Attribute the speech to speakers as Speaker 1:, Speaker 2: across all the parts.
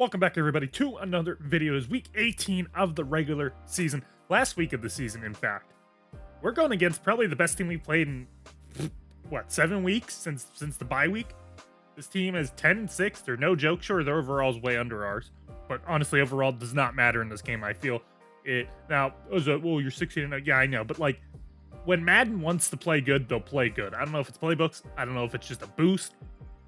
Speaker 1: Welcome back, everybody, to another video. It is week 18 of the regular season. Last week of the season, in fact. We're going against probably the best team we played in, what, 7 weeks since the bye week? This team is 10-6. They're no joke. Sure, their overall is way under ours. But honestly, overall does not matter in this game. I feel it. Now, well, you're 16-0. Yeah, I know. But, like, when Madden wants to play good, they'll play good. I don't know if it's playbooks. I don't know if it's just a boost.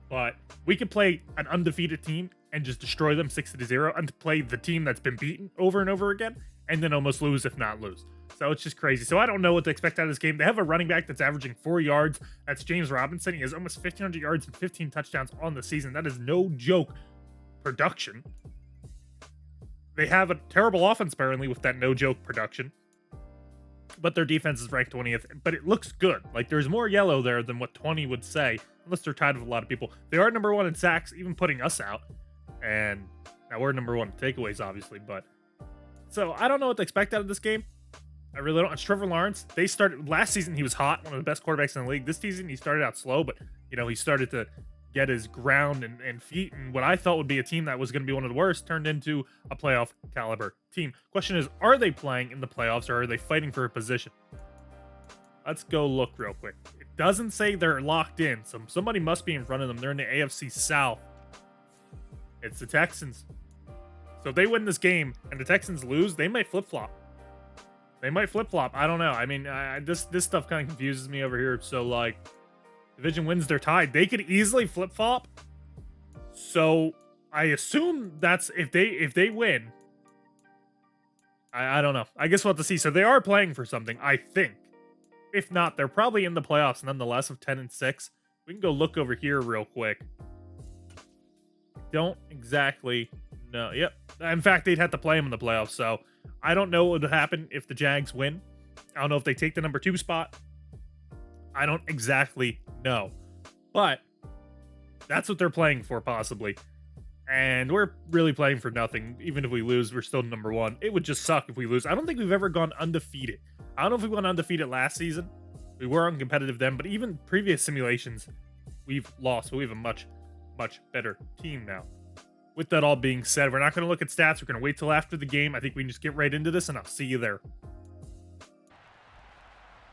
Speaker 1: But we could play an undefeated team and just destroy them 6-0, and to play the team that's been beaten over and over again, and then almost lose, if not lose. So it's just crazy. So I don't know what to expect out of this game. They have a running back that's averaging 4 yards. That's James Robinson. He has almost 1,500 yards and 15 touchdowns on the season. That is no joke production. They have a terrible offense, apparently, with that no joke production. But their defense is ranked 20th. But it looks good. Like, there's more yellow there than what 20 would say, unless they're tied with a lot of people. They are number 1 in sacks, even putting us out. And now we're number 1 in takeaways, obviously. But so I don't know what to expect out of this game. I really don't. It's Trevor Lawrence. They started last season. He was hot, one of the best quarterbacks in the league. This season, he started out slow, but he started to get his ground and feet. And what I thought would be a team that was going to be one of the worst turned into a playoff caliber team. Question is, are they playing in the playoffs or are they fighting for a position? Let's go look real quick. It doesn't say they're locked in, so somebody must be in front of them. They're in the AFC South. It's the Texans. So if they win this game and the Texans lose, they might flip-flop. They might flip-flop. I don't know. I mean, this stuff kind of confuses me over here. So, like, division wins, they're tied. They could easily flip-flop. So I assume that's if they win. I don't know. I guess we'll have to see. So they are playing for something, I think. If not, they're probably in the playoffs nonetheless of 10-6. We can go look over here real quick. Don't exactly know. Yep. In fact, they'd have to play them in the playoffs. So I don't know what would happen if the Jags win. I don't know if they take the number 2 spot. I don't exactly know. But that's what they're playing for, possibly. And we're really playing for nothing. Even if we lose, we're still number 1. It would just suck if we lose. I don't think we've ever gone undefeated. I don't know if we went undefeated last season. We were uncompetitive then, but even previous simulations, we've lost. So we have a much better team now. With that all being said, we're not going to look at stats. We're going to wait till after the game. I think we can just get right into this, and I'll see you there.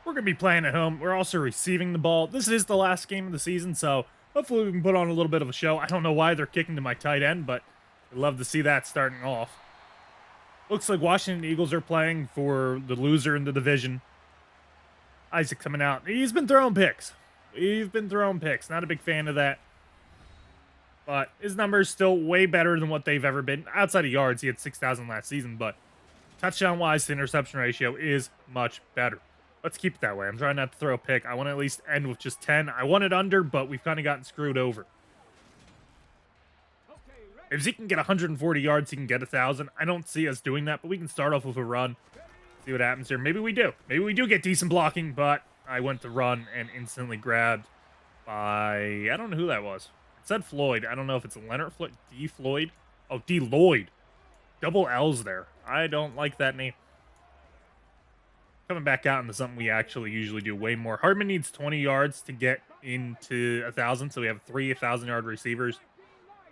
Speaker 1: We're going to be playing at home. We're also receiving the ball. This is the last game of the season, so hopefully we can put on a little bit of a show. I don't know why they're kicking to my tight end, but I'd love to see that starting off. Looks like Washington Eagles are playing for the loser in the division. Isaac coming out. He's been throwing picks. Not a big fan of that. But his numbers still way better than what they've ever been. Outside of yards, he had 6,000 last season, but touchdown-wise, the interception ratio is much better. Let's keep it that way. I'm trying not to throw a pick. I want to at least end with just 10. I want it under, but we've kind of gotten screwed over. If Zeke can get 140 yards, he can get 1,000. I don't see us doing that, but we can start off with a run. See what happens here. Maybe we do. Maybe we do get decent blocking, but I went to run and instantly grabbed by... I don't know who that was. It said Floyd. I don't know if it's Leonard Floyd. D. Floyd? Oh, D. Lloyd. Double L's there. I don't like that name. Coming back out into something we actually usually do way more. Hardman needs 20 yards to get into 1,000, so we have 3 1,000-yard receivers.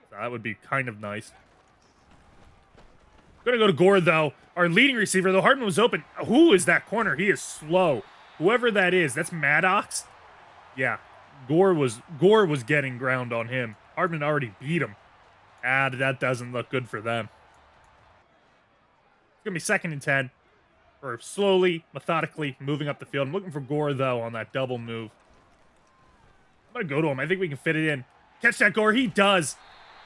Speaker 1: So that would be kind of nice. I'm going to go to Gore, though. Our leading receiver, though. Hardman was open. Who is that corner? He is slow. Whoever that is, that's Maddox? Yeah. Gore was getting ground on him. Hardman already beat him. That doesn't look good for them. It's going to be 2nd and 10. We're slowly, methodically moving up the field. I'm looking for Gore, though, on that double move. I'm going to go to him. I think we can fit it in. Catch that, Gore. He does.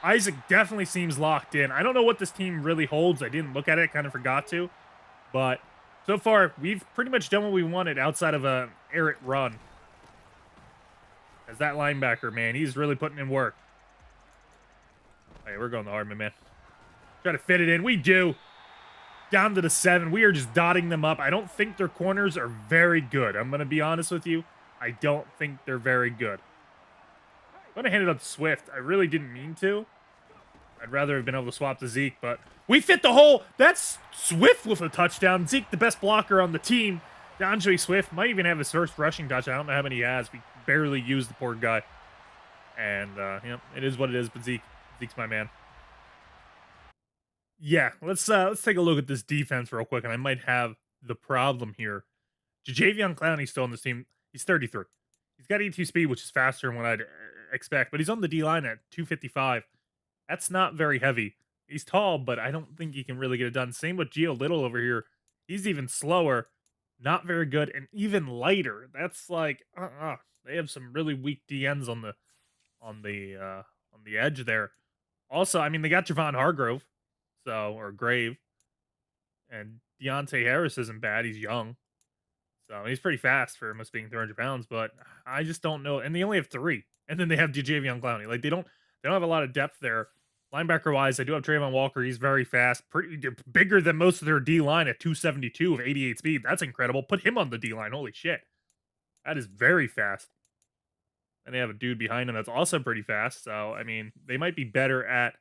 Speaker 1: Isaac definitely seems locked in. I don't know what this team really holds. I didn't look at it. Kind of forgot to. But so far, we've pretty much done what we wanted outside of an errant run. As that linebacker, man, he's really putting in work. Hey, we're going to Hardman, man. Try to fit it in. We do. Down to the 7. We are just dotting them up. I don't think their corners are very good. I'm going to be honest with you. I don't think they're very good. I'm going to hand it up to Swift. I really didn't mean to. I'd rather have been able to swap to Zeke, but we fit the hole. That's Swift with a touchdown. Zeke, the best blocker on the team. DeAndre Swift might even have his first rushing touch. I don't know how many he has. We barely used the poor guy. And, it is what it is, but Zeke's my man. Yeah, let's take a look at this defense real quick, and I might have the problem here. Jadeveon Clowney's still on this team. He's 33. He's got 82 speed, which is faster than what I'd expect, but he's on the D line at 255. That's not very heavy. He's tall, but I don't think he can really get it done. Same with Geo Little over here. He's even slower, not very good, and even lighter. That's like They have some really weak DNs on the on the edge there. Also, I mean, they got Javon Hargrove, or Grave, and Deontay Harris isn't bad. He's young. So he's pretty fast for almost being 300 pounds, but I just don't know. And they only have three, and then they have Jadeveon Clowney. Like they don't have a lot of depth there. Linebacker wise, they do have Trayvon Walker. He's very fast, pretty bigger than most of their D line at 272 of 88 speed. That's incredible. Put him on the D line. Holy shit, that is very fast. And they have a dude behind him that's also pretty fast. So I mean, they might be better at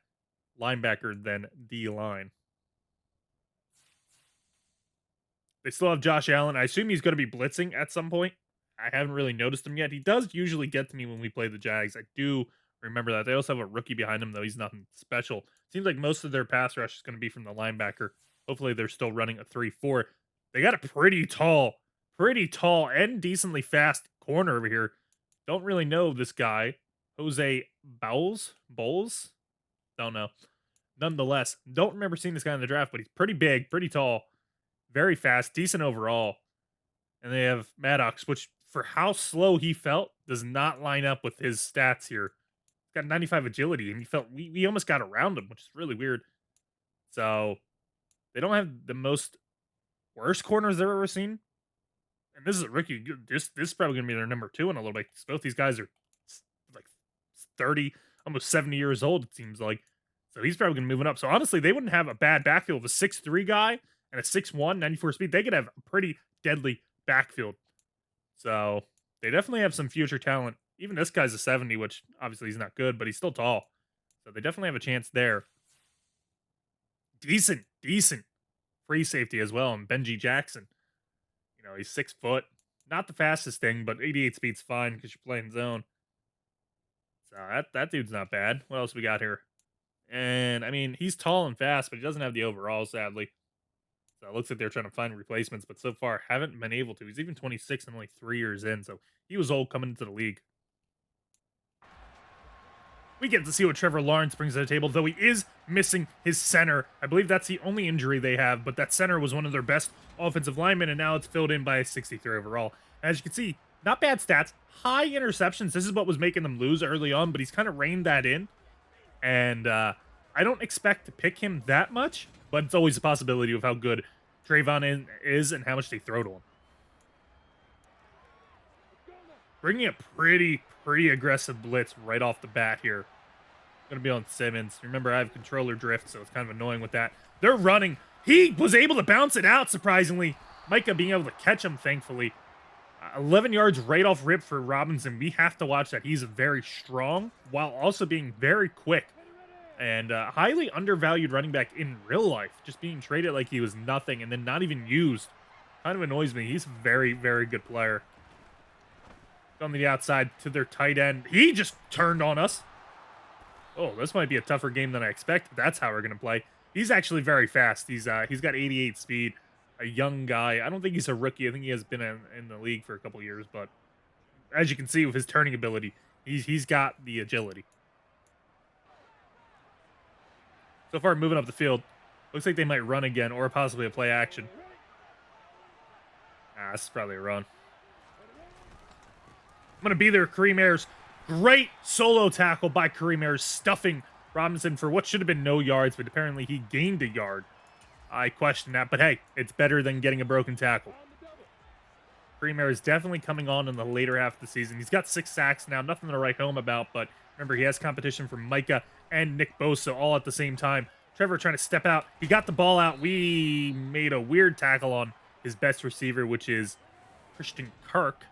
Speaker 1: linebacker than D line. They still have Josh Allen. I assume he's going to be blitzing at some point. I haven't really noticed him yet. He does usually get to me when we play the Jags. I do remember that. They also have a rookie behind him, though. He's nothing special. Seems like most of their pass rush is going to be from the linebacker. Hopefully, they're still running a 3-4. They got a pretty tall, and decently fast corner over here. Don't really know this guy. Jose Bowles? Don't know. Nonetheless, don't remember seeing this guy in the draft, but he's pretty big, pretty tall. Very fast, decent overall. And they have Maddox, which for how slow he felt, does not line up with his stats here. He's got 95 agility, and we almost got around him, which is really weird. So they don't have the most worst corners I've ever seen. And this is a rookie. This is probably gonna be their number 2 in a little bit. Both these guys are like 30, almost 70 years old, it seems like. So he's probably gonna move it up. So honestly, they wouldn't have a bad backfield with a 6'3 guy and a 6'1", 94 speed. They could have a pretty deadly backfield. So they definitely have some future talent. Even this guy's a 70, which obviously he's not good, but he's still tall. So they definitely have a chance there. Decent free safety as well. And Benji Jackson, he's 6 foot. Not the fastest thing, but 88 speed's fine because you're playing zone. So that dude's not bad. What else we got here? And I mean, he's tall and fast, but he doesn't have the overall, sadly. So it looks like they're trying to find replacements, but so far haven't been able to. He's even 26 and only 3 years in, so he was old coming into the league. We get to see what Trevor Lawrence brings to the table, though he is missing his center. I believe that's the only injury they have, but that center was one of their best offensive linemen, and now it's filled in by a 63 overall. As you can see, not bad stats. High interceptions. This is what was making them lose early on, but he's kind of reined that in. And I don't expect to pick him that much, but it's always a possibility of how good Trayvon is and how much they throw to him. Bringing a pretty aggressive blitz right off the bat here. Going to be on Simmons. Remember, I have controller drift, so it's kind of annoying with that. They're running. He was able to bounce it out, surprisingly. Micah being able to catch him, thankfully. 11 yards right off rip for Robinson. We have to watch that. He's very strong while also being very quick. And highly undervalued running back in real life. Just being traded like he was nothing and then not even used. Kind of annoys me. He's a very good player. On the outside to their tight end. He just turned on us. Oh, this might be a tougher game than I expected. That's how we're going to play. He's actually very fast. He's got 88 speed. A young guy. I don't think he's a rookie. I think he has been in the league for a couple years. But as you can see with his turning ability, he's got the agility. So far, moving up the field. Looks like they might run again or possibly a play action. This is probably a run. I'm going to be there, Kareem Ayers. Great solo tackle by Kareem Ayers, stuffing Robinson for what should have been no yards, but apparently he gained a yard. I question that, but hey, it's better than getting a broken tackle. Kareem Ayers definitely coming on in the later half of the season. He's got 6 sacks now, nothing to write home about, but remember, he has competition from Micah and Nick Bosa all at the same time. Trevor trying to step out. He got the ball out. We made a weird tackle on his best receiver, which is Christian Kirk.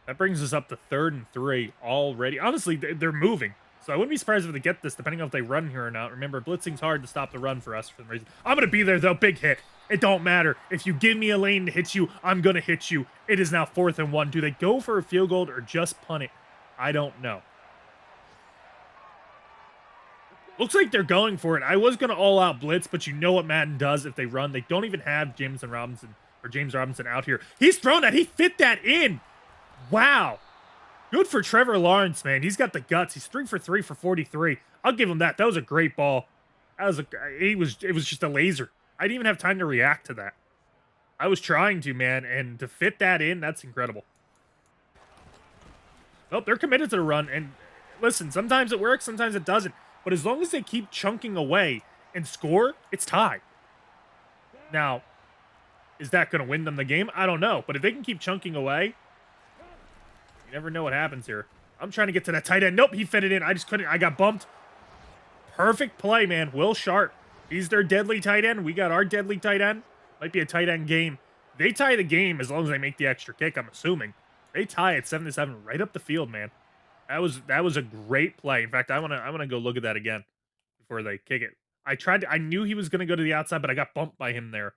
Speaker 1: That brings us up to 3rd and 3 already. Honestly, they're moving. So I wouldn't be surprised if they get this, depending on if they run here or not. Remember, blitzing's hard to stop the run for us for some reason. I'm going to be there, though. Big hit. It don't matter. If you give me a lane to hit you, I'm going to hit you. It is now 4th and 1. Do they go for a field goal or just punt it? I don't know. Looks like they're going for it. I was going to all-out blitz, but you know what Madden does if they run. They don't even have James Robinson out here. He's thrown that. He fit that in. Wow. Good for Trevor Lawrence, man. He's got the guts. He's 3 for 3 for 43. I'll give him that. That was a great ball. It was just a laser. I didn't even have time to react to that. I was trying to, man, and to fit that in, that's incredible. Oh, they're committed to the run, and listen, sometimes it works, sometimes it doesn't. But as long as they keep chunking away and score, it's tied. Now, is that going to win them the game? I don't know. But if they can keep chunking away, you never know what happens here. I'm trying to get to that tight end. Nope, he fit it in. I just couldn't. I got bumped. Perfect play, man. Will Sharp. He's their deadly tight end. We got our deadly tight end. Might be a tight end game. They tie the game as long as they make the extra kick, I'm assuming. They tie at 7-7 right up the field, man. That was a great play. In fact, I wanna go look at that again before they kick it. I knew he was gonna go to the outside, but I got bumped by him there.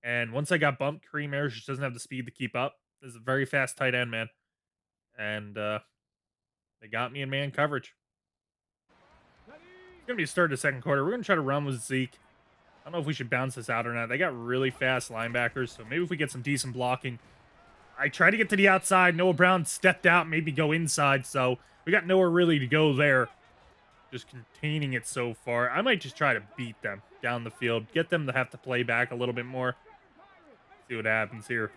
Speaker 1: And once I got bumped, Kareem Ayers just doesn't have the speed to keep up. This is a very fast tight end, man. And they got me in man coverage. It's gonna be the start of the second quarter. We're gonna try to run with Zeke. I don't know if we should bounce this out or not. They got really fast linebackers, so maybe if we get some decent blocking. I tried to get to the outside. Noah Brown stepped out, made me go inside, so we got nowhere really to go there. Just containing it so far. I might just try to beat them down the field. Get them to have to play back a little bit more. See what happens here.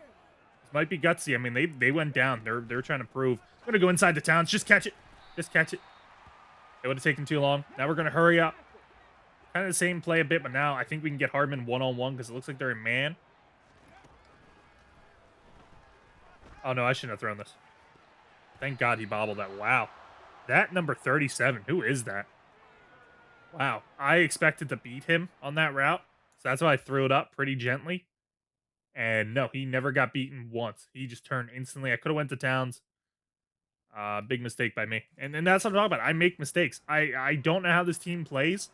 Speaker 1: This might be gutsy. I mean, they went down. They're trying to prove. I'm going to go inside the Towns. Just catch it. Just catch it. It would have taken too long. Now we're going to hurry up. Kind of the same play a bit, but now I think we can get Hardman one-on-one because it looks like they're in man. Oh, no, I shouldn't have thrown this. Thank God he bobbled that. Wow. That number 37, who is that? Wow. I expected to beat him on that route, so that's why I threw it up pretty gently. And no, he never got beaten once. He just turned instantly. I could have went to Towns. Big mistake by me. And that's what I'm talking about. I make mistakes. I don't know how this team plays,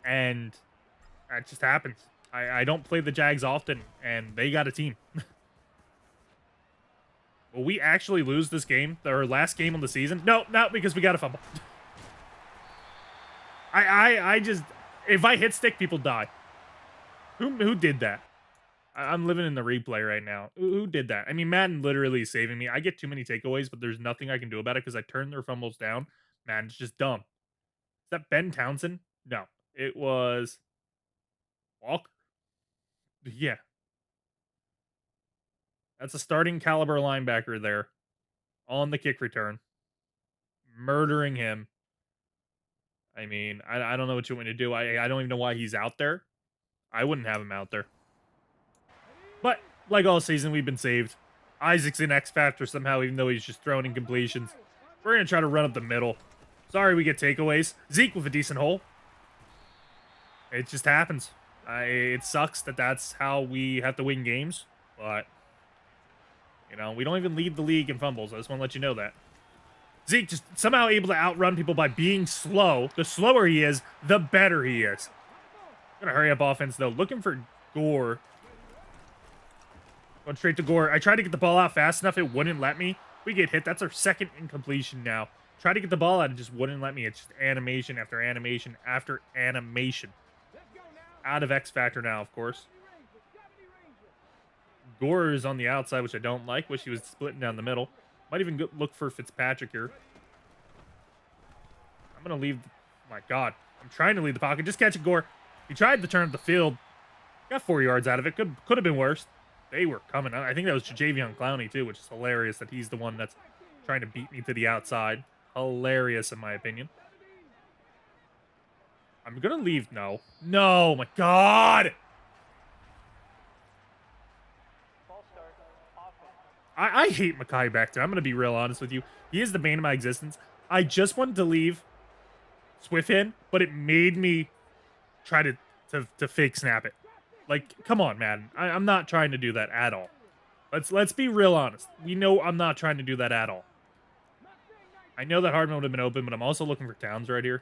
Speaker 1: and that just happens. I don't play the Jags often, and they got a team. Will we actually lose this game? Our last game of the season? No, not because we got a fumble. I just... If I hit stick, people die. Who did that? I'm living in the replay right now. Who did that? I mean, Madden literally is saving me. I get too many takeaways, but there's nothing I can do about it because I turn their fumbles down. Madden's just dumb. Is that Ben Townsend? No. It was... Walker? Yeah. That's a starting caliber linebacker there on the kick return. Murdering him. I mean, I don't know what you want me to do. I don't even know why he's out there. I wouldn't have him out there. But, like all season, we've been saved. Isaac's an X factor somehow, even though he's just throwing incompletions. We're going to try to run up the middle. Sorry we get takeaways. Zeke with a decent hole. It just happens. It sucks that that's how we have to win games. But... You know, we don't even lead the league in fumbles. I just want to let you know that. Zeke just somehow able to outrun people by being slow. The slower he is, the better he is. Gonna hurry up offense, though. Looking for Gore. Going straight to Gore. I tried to get the ball out fast enough. It wouldn't let me. We get hit. That's our second incompletion now. Tried to get the ball out. It just wouldn't let me. It's just animation after animation after animation. Out of X Factor now, of course. Gore is on the outside, which I don't like. Wish he was splitting down the middle. Might even look for Fitzpatrick here. I'm going to leave. My God. I'm trying to leave the pocket. Just catch it, Gore. He tried to turn up the field. Got 4 yards out of it. Could have been worse. They were coming. I think that was Jadeveon Clowney, too, which is hilarious that he's the one that's trying to beat me to the outside. Hilarious, in my opinion. I'm going to leave. No. No, my God. I hate Mekhi back there. I'm going to be real honest with you. He is the bane of my existence. I just wanted to leave Swift in, but it made me try to fake snap it. Like, come on, man. I'm not trying to do that at all. Let's be real honest. We know I'm not trying to do that at all. I know that Hardman would have been open, but I'm also looking for Towns right here.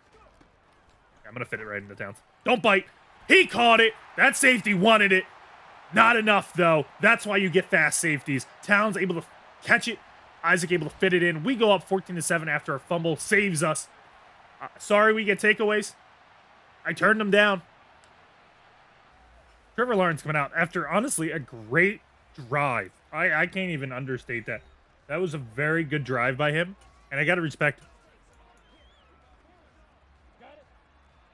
Speaker 1: I'm going to fit it right into Towns. Don't bite. He caught it. That safety wanted it. Not enough, though. That's why you get fast safeties. Towns able to catch it. Isaac able to fit it in. We go up 14-7 after a fumble. Saves us. Sorry we get takeaways. I turned them down. Trevor Lawrence coming out after, honestly, a great drive. I can't even understate that. That was a very good drive by him, and I got to respect him.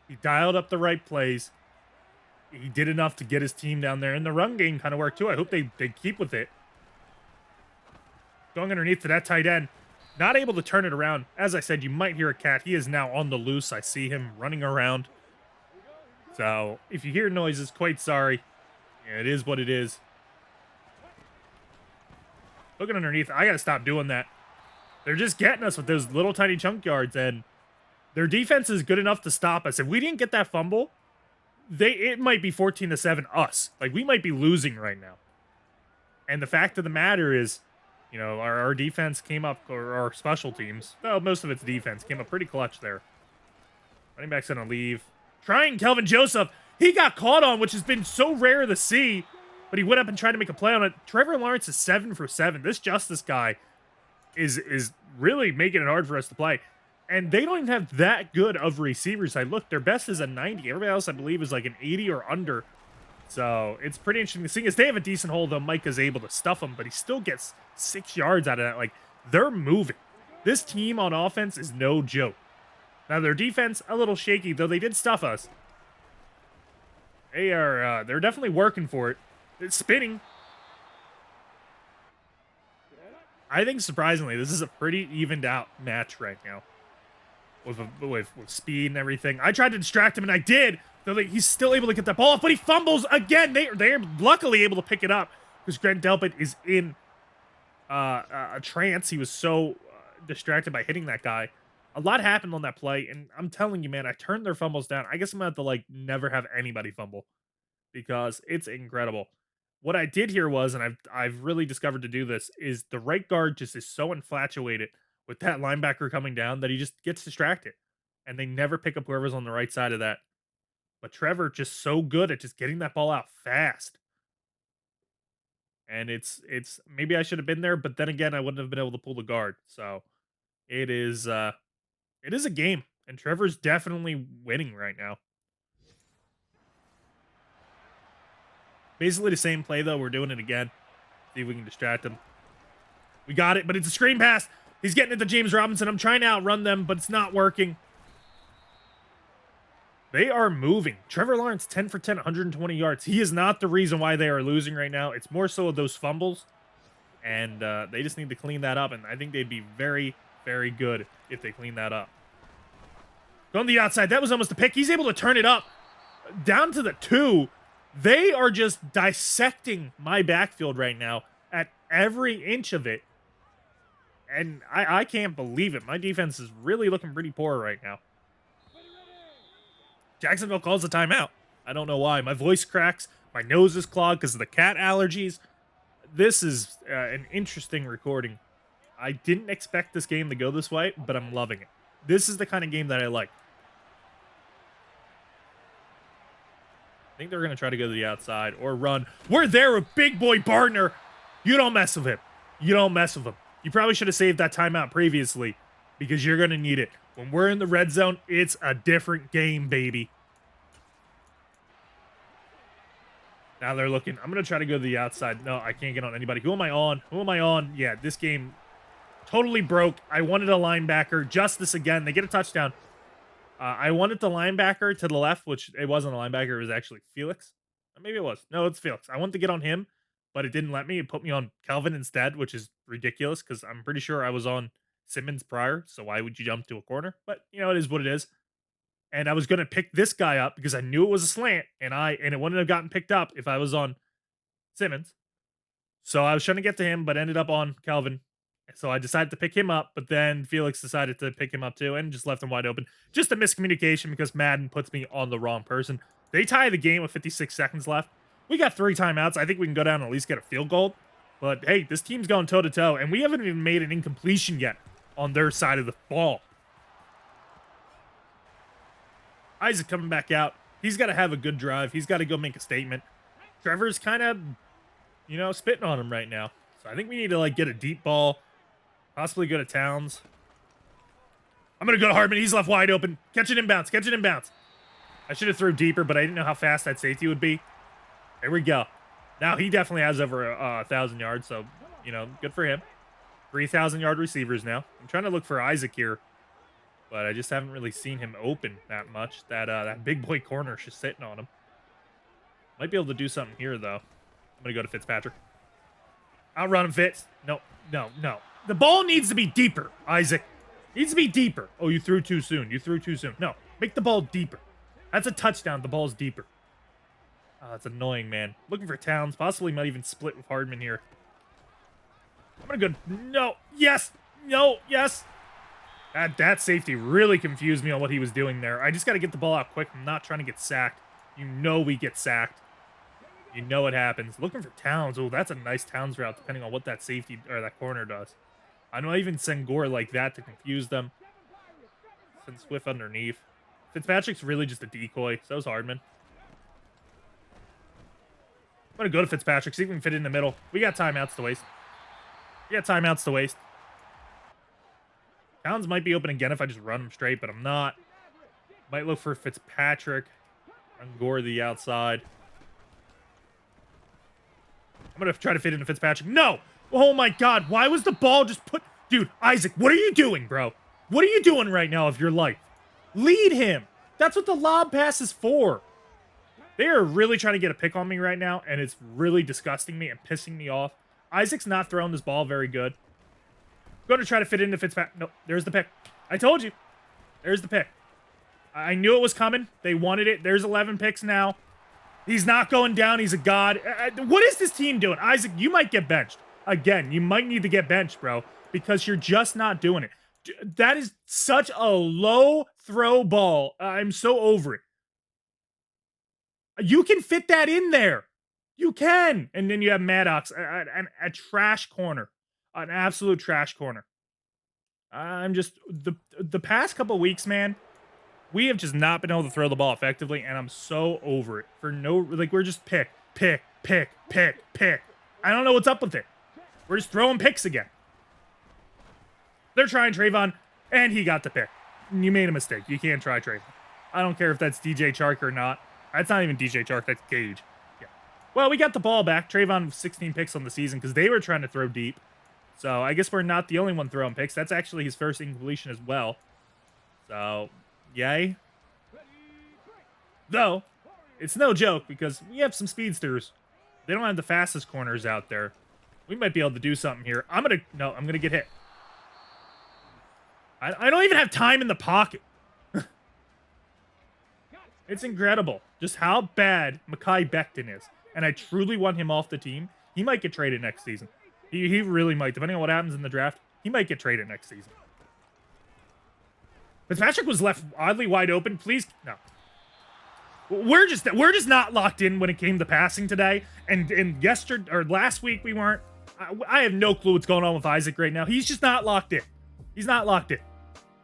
Speaker 1: He dialed up the right plays. He did enough to get his team down there, and the run game kind of worked too. I hope they keep with it. Going underneath to that tight end. Not able to turn it around. As I said, you might hear a cat. He is now on the loose. I see him running around. So, if you hear noises, quite sorry. Yeah, it is what it is. Looking underneath, I got to stop doing that. They're just getting us with those little tiny chunk yards, and their defense is good enough to stop us. If we didn't get that fumble, it might be 14-7 us. Like, we might be losing right now. And the fact of the matter is, you know, our defense came up, or our special teams, well, most of its defense came up pretty clutch there. Running back's gonna leave. Trying Kelvin Joseph. He got caught on, which has been so rare to see, but he went up and tried to make a play on it. Trevor Lawrence is 7 for 7. This Justice guy is really making it hard for us to play. And they don't even have that good of receivers. I looked, their best is a 90. Everybody else, I believe, is like an 80 or under. So it's pretty interesting to see. As they have a decent hold, though, Mike is able to stuff him, but he still gets 6 yards out of that. Like, they're moving. This team on offense is no joke. Now, their defense, a little shaky, though they did stuff us. They're definitely working for it. It's spinning. I think, surprisingly, this is a pretty evened out match right now. With speed and everything. I tried to distract him, and I did. Though he's still able to get that ball off, but he fumbles again. They're luckily able to pick it up because Grant Delpit is in a trance. He was so distracted by hitting that guy. A lot happened on that play, and I'm telling you, man, I turned their fumbles down. I guess I'm gonna have to like never have anybody fumble because it's incredible. What I did here was, and I've really discovered to do this, is the right guard just is so infatuated with that linebacker coming down that he just gets distracted, and they never pick up whoever's on the right side of that. But Trevor just so good at just getting that ball out fast. And it's maybe I should have been there, but then again, I wouldn't have been able to pull the guard. So it is a game, and Trevor's definitely winning right now. Basically the same play though. We're doing it again. See if we can distract him. We got it, but it's a screen pass. He's getting it to James Robinson. I'm trying to outrun them, but it's not working. They are moving. Trevor Lawrence, 10 for 10, 120 yards. He is not the reason why they are losing right now. It's more so of those fumbles. And they just need to clean that up. And I think they'd be very, very good if they clean that up. Going to the outside. That was almost a pick. He's able to turn it up. Down to the 2. They are just dissecting my backfield right now at every inch of it. And I can't believe it. My defense is really looking pretty poor right now. Jacksonville calls a timeout. I don't know why. My voice cracks. My nose is clogged because of the cat allergies. This is an interesting recording. I didn't expect this game to go this way, but I'm loving it. This is the kind of game that I like. I think they're going to try to go to the outside or run. We're there with big boy Bardner. You don't mess with him. You don't mess with him. You probably should have saved that timeout previously because you're going to need it. When we're in the red zone, it's a different game, baby. Now they're looking. I'm going to try to go to the outside. No, I can't get on anybody. Who am I on? Who am I on? Yeah, this game totally broke. I wanted a linebacker. Justice again. They get a touchdown. I wanted the linebacker to the left, which it wasn't a linebacker. It was actually Felix. Maybe it was. No, it's Felix. I wanted to get on him, but it didn't let me. It put me on Kelvin instead, which is ridiculous because I'm pretty sure I was on Simmons prior, so why would you jump to a corner? But, you know, it is what it is. And I was going to pick this guy up because I knew it was a slant, and it wouldn't have gotten picked up if I was on Simmons. So I was trying to get to him, but ended up on Kelvin. So I decided to pick him up, but then Felix decided to pick him up too and just left him wide open. Just a miscommunication because Madden puts me on the wrong person. They tie the game with 56 seconds left. We got 3 timeouts. I think we can go down and at least get a field goal. But hey, this team's going toe-to-toe, and we haven't even made an incompletion yet on their side of the ball. Isaac coming back out. He's got to have a good drive. He's got to go make a statement. Trevor's kind of, you know, spitting on him right now. So I think we need to, like, get a deep ball. Possibly go to Towns. I'm going to go to Hardman. He's left wide open. Catch it inbounds. Catch it inbounds. I should have threw deeper, but I didn't know how fast that safety would be. There we go. Now he definitely has over 1,000 yards, so, you know, good for him. 3,000-yard receivers now. I'm trying to look for Isaac here, but I just haven't really seen him open that much. That big boy corner is just sitting on him. Might be able to do something here, though. I'm going to go to Fitzpatrick. Outrun him, Fitz. No, no, no. The ball needs to be deeper, Isaac. Needs to be deeper. Oh, you threw too soon. You threw too soon. No, make the ball deeper. That's a touchdown. The ball's deeper. Oh, that's annoying, man. Looking for Towns. Possibly might even split with Hardman here. I'm going to go. No. Yes. No. Yes. That safety really confused me on what he was doing there. I just got to get the ball out quick. I'm not trying to get sacked. You know we get sacked. You know what happens. Looking for Towns. Oh, that's a nice Towns route, depending on what that safety or that corner does. I know I even send Gore like that to confuse them. Send Swift underneath. Fitzpatrick's really just a decoy. So is Hardman. I'm going to go to Fitzpatrick, see if we can fit it in the middle. We got timeouts to waste. We got timeouts to waste. Towns might be open again if I just run him straight, but I'm not. Might look for Fitzpatrick. And Gore the outside. I'm going to try to fit into Fitzpatrick. No! Oh my god, why was the ball just put... Dude, Isaac, what are you doing, bro? What are you doing right now of your life? Lead him! That's what the lob pass is for. They are really trying to get a pick on me right now, and it's really disgusting me and pissing me off. Isaac's not throwing this ball very good. I'm going to try to fit into Fitzpatrick. No, there's the pick. I told you. There's the pick. I knew it was coming. They wanted it. There's 11 picks now. He's not going down. He's a god. What is this team doing? Isaac, you might get benched. Again, you might need to get benched, bro, because you're just not doing it. That is such a low throw ball. I'm so over it. You can fit that in there. You can. And then you have Maddox, a trash corner, an absolute trash corner. I'm just, the past couple weeks, man, we have just not been able to throw the ball effectively, and I'm so over it. For no, like, we're just pick. I don't know what's up with it. We're just throwing picks again. They're trying Trayvon, and he got the pick. You made a mistake. You can't try Trayvon. I don't care if that's DJ Chark or not. That's not even DJ Chark. That's Gage. Yeah. Well, we got the ball back. Trayvon 16 picks on the season because they were trying to throw deep. So I guess we're not the only one throwing picks. That's actually his first incompletion as well. So, yay. Though, it's no joke because we have some speedsters. They don't have the fastest corners out there. We might be able to do something here. I'm going to get hit. I don't even have time in the pocket. It's incredible just how bad Mekhi Becton is. And I truly want him off the team. He might get traded next season. He really might. Depending on what happens in the draft, he might get traded next season. Fitzpatrick was left oddly wide open. Please, no. We're just not locked in when it came to passing today. And yesterday or last week we weren't. I have no clue what's going on with Isaac right now. He's just not locked in. He's not locked in.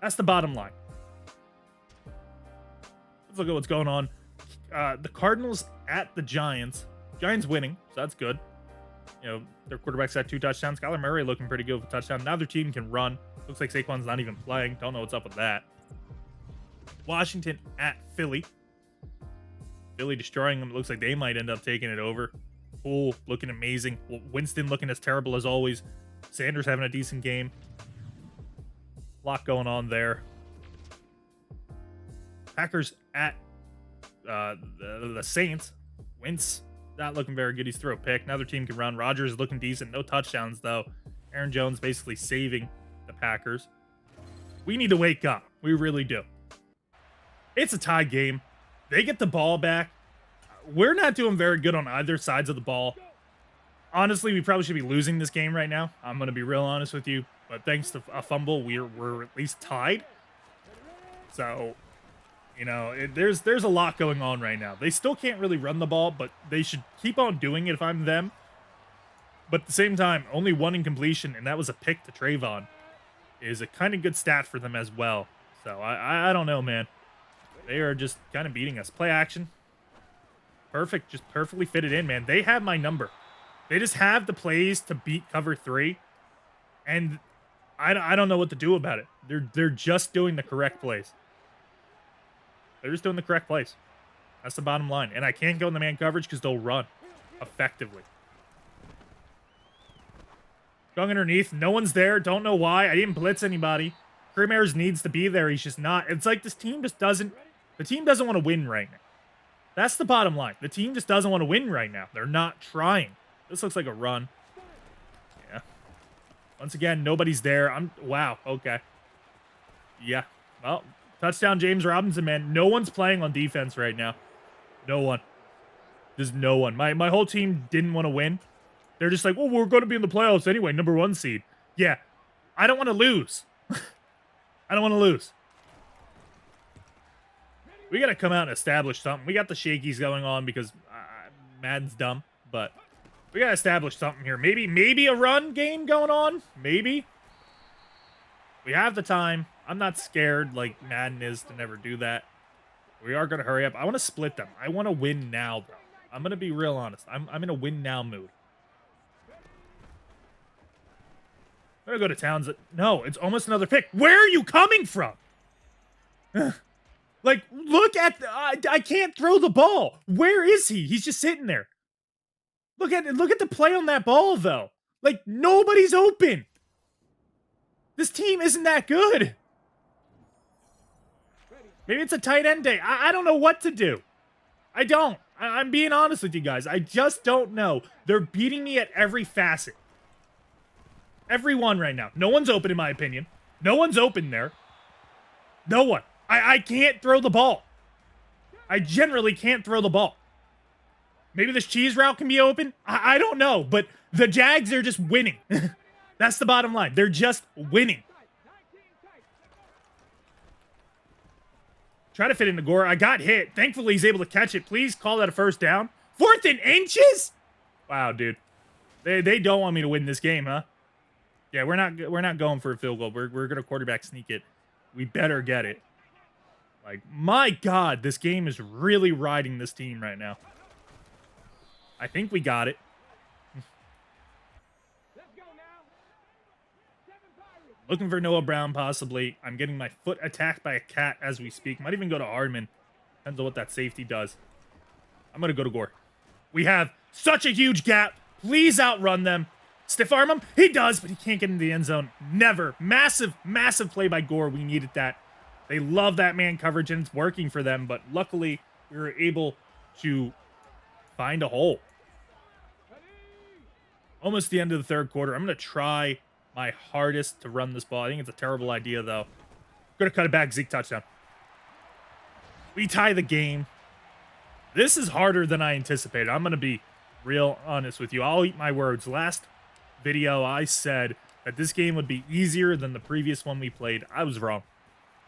Speaker 1: That's the bottom line. Let's look at what's going on. The Cardinals at the Giants. Giants winning, so that's good. You know, their quarterback's got 2 touchdowns. Kyler Murray looking pretty good with a touchdown. Now their team can run. Looks like Saquon's not even playing. Don't know what's up with that. Washington at Philly. Philly destroying them. It looks like they might end up taking it over. Poole looking amazing. Winston looking as terrible as always. Sanders having a decent game. A lot going on there. Packers at the Saints. Wentz not looking very good. He's throw a pick. Now their team can run. Rodgers is looking decent. No touchdowns, though. Aaron Jones basically saving the Packers. We need to wake up. We really do. It's a tie game. They get the ball back. We're not doing very good on either sides of the ball. Honestly, we probably should be losing this game right now. I'm going to be real honest with you. But thanks to a fumble, we're at least tied. So, you know, there's a lot going on right now. They still can't really run the ball, but they should keep on doing it if I'm them. But at the same time, only 1 incompletion, and that was a pick to Trayvon, is a kind of good stat for them as well. So, I don't know, man. They are just kind of beating us. Play action. Perfect. Just perfectly fitted in, man. They have my number. They just have the plays to beat cover 3. And I don't know what to do about it. They're just doing the correct plays. They're just doing the correct plays. That's the bottom line. And I can't go in the man coverage because they'll run effectively. Going underneath. No one's there. Don't know why. I didn't blitz anybody. Creamers needs to be there. He's just not. It's like this team just doesn't. The team doesn't want to win right now. That's the bottom line. The team just doesn't want to win right now. They're not trying. This looks like a run. Yeah. Once again, nobody's there. Wow. Okay. Yeah. Well, touchdown James Robinson, man. No one's playing on defense right now. No one. There's no one. My whole team didn't want to win. They're just like, well, we're going to be in the playoffs anyway. #1 seed. Yeah. I don't want to lose. I don't want to lose. We got to come out and establish something. We got the shakies going on because Madden's dumb, but we got to establish something here. Maybe a run game going on. Maybe. We have the time. I'm not scared like Madden is to never do that. We are going to hurry up. I want to split them. I want to win now, bro. I'm going to be real honest. I'm in a win now mood. I'm going to go to Towns. No, it's almost another pick. Where are you coming from? Like, look at... I can't throw the ball. Where is he? He's just sitting there. Look at the play on that ball, though. Like, nobody's open. This team isn't that good. Maybe it's a tight end day. I don't know what to do. I don't. I'm being honest with you guys. I just don't know. They're beating me at every facet. Everyone right now. No one's open, in my opinion. No one's open there. No one. I can't throw the ball. I generally can't throw the ball. Maybe this cheese route can be open. I don't know, but the Jags are just winning. That's the bottom line. They're just winning. Try to fit into Gore. I got hit. Thankfully, he's able to catch it. Please call that a first down. 4th and inches? Wow, dude. They don't want me to win this game, huh? Yeah, we're not going for a field goal. We're going to quarterback sneak it. We better get it. Like, my God, this game is really riding this team right now. I think we got it. Looking for Noah Brown, possibly. I'm getting my foot attacked by a cat as we speak. Might even go to Hardman. Depends on what that safety does. I'm going to go to Gore. We have such a huge gap. Please outrun them. Stiff arm him? He does, but he can't get into the end zone. Never. Massive, massive play by Gore. We needed that. They love that man coverage, and it's working for them, but luckily, we were able to find a hole. Almost the end of the third quarter. I'm going to try my hardest to run this ball. I think it's a terrible idea, though. Going to cut it back. Zeke touchdown. We tie the game. This is harder than I anticipated. I'm going to be real honest with you. I'll eat my words. Last video, I said that this game would be easier than the previous one we played. I was wrong.